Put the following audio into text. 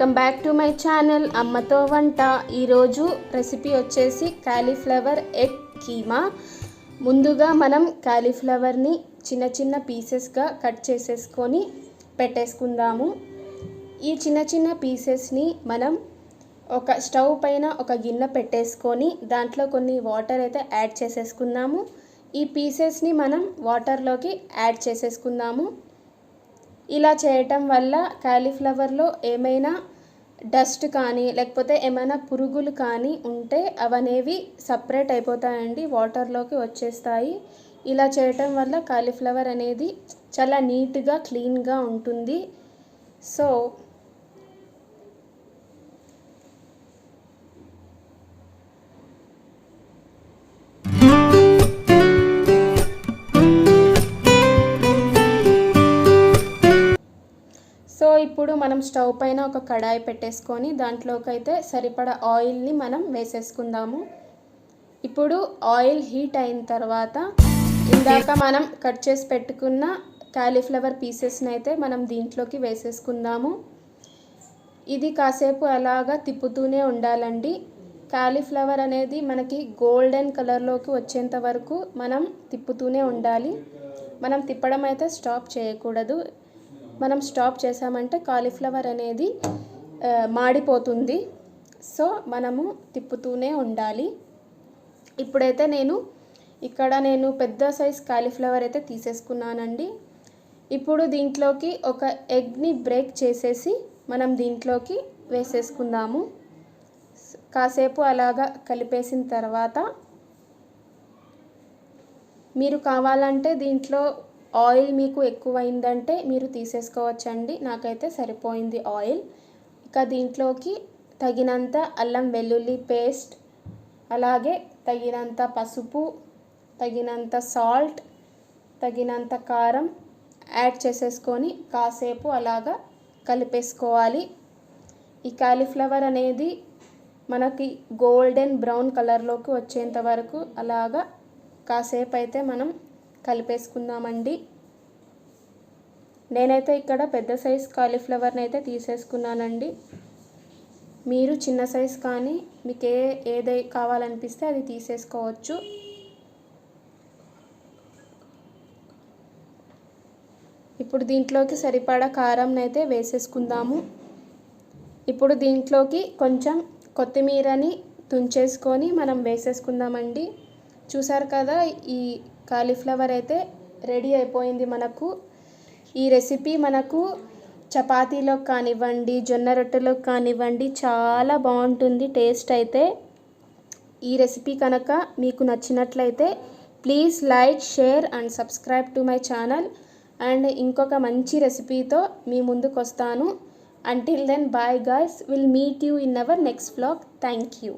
Welcome back to my channel అమ్మతో వంట. ఈరోజు రెసిపీ వచ్చేసి కాలీఫ్లవర్ ఎగ్ కీమా. ముందుగా మనం కాలీఫ్లవర్ని చిన్న చిన్న పీసెస్గా కట్ చేసేసుకొని పెట్టేసుకుందాము. ఈ చిన్న చిన్న పీసెస్ని మనం ఒక స్టవ్ పైన ఒక గిన్నె పెట్టేసుకొని దాంట్లో కొన్ని వాటర్ అయితే యాడ్ చేసేసుకుందాము. ఈ పీసెస్ని మనం వాటర్లోకి యాడ్ చేసేసుకుందాము. ఇలా చేయటం వల్ల కాలీఫ్లవర్లో ఏమైనా డస్ట్ కానీ లేకపోతే ఏమైనా పురుగులు కానీ ఉంటే అవనేవి సపరేట్ అయిపోతాయండి, వాటర్లోకి వచ్చేస్తాయి. ఇలా చేయటం వల్ల కాలీఫ్లవర్ అనేది చాలా నీట్గా క్లీన్గా ఉంటుంది. సో ఇప్పుడు మనం స్టవ్ పైన ఒక కడాయి పెట్టేసుకొని దాంట్లోకి అయితే సరిపడా ఆయిల్ని మనం వేసేసుకుందాము. ఇప్పుడు ఆయిల్ హీట్ అయిన తర్వాత ఇందాక మనం కట్ చేసి పెట్టుకున్న కాలీఫ్లవర్ పీసెస్ని అయితే మనం దీంట్లోకి వేసేసుకుందాము. ఇది కాసేపు అలాగా తిప్పుతూనే ఉండాలండి. కాలీఫ్లవర్ అనేది మనకి గోల్డెన్ కలర్లోకి వచ్చేంత వరకు మనం తిప్పుతూనే ఉండాలి. మనం తిప్పడం అయితే స్టాప్ చేయకూడదు. మనం స్టాప్ చేసామంటే కాలీఫ్లవర్ అనేది మాడిపోతుంది. సో మనము తిప్పుతూనే ఉండాలి. ఇప్పుడైతే నేను పెద్ద సైజ్ కాలీఫ్లవర్ అయితే తీసేసుకున్నానండి. ఇప్పుడు దీంట్లోకి ఒక ఎగ్ని బ్రేక్ చేసేసి మనం దీంట్లోకి వేసేసుకుందాము. కాసేపు అలాగా కలిపేసిన తర్వాత మీరు కావాలంటే దీంట్లో ఆయిల్ మీకు ఎక్కువైందంటే మీరు తీసేసుకోవచ్చండి. నాకైతే సరిపోయింది ఆయిల్. ఇక దీంట్లోకి తగినంత అల్లం వెల్లుల్లి పేస్ట్, అలాగే తగినంత పసుపు, తగినంత సాల్ట్, తగినంత కారం యాడ్ చేసేసుకొని కాసేపు అలాగా కలిపేసుకోవాలి. ఈ కాలీఫ్లవర్ అనేది మనకి గోల్డెన్ బ్రౌన్ కలర్లోకి వచ్చేంత వరకు అలాగా కాసేపు అయితే మనం కలిపేసుకుందామండి. నేనైతే ఇక్కడ పెద్ద సైజ్ కాలీఫ్లవర్ని అయితే తీసేసుకున్నానండి. మీరు చిన్న సైజ్ కానీ మీకు ఏది కావాలనిపిస్తే అది తీసేసుకోవచ్చు. ఇప్పుడు దీంట్లోకి సరిపడా కారంని అయితే వేసేసుకుందాము. ఇప్పుడు దీంట్లోకి కొంచెం కొత్తిమీరని తుంచేసుకొని మనం వేసేసుకుందామండి. చూసారు కదా, ఈ కాలీఫ్లవర్ అయితే రెడీ అయిపోయింది మనకు. ఈ రెసిపీ మనకు చపాతీలో కానివ్వండి, జొన్న రొట్టెలో కానివ్వండి చాలా బాగుంటుంది టేస్ట్ అయితే. ఈ రెసిపీ కనుక మీకు నచ్చినట్లయితే please like, share and subscribe to my channel. And ఇంకొక మంచి రెసిపీతో మీ ముందుకు వస్తాను. Until then, bye guys. We'll meet you in our next vlog. Thank you.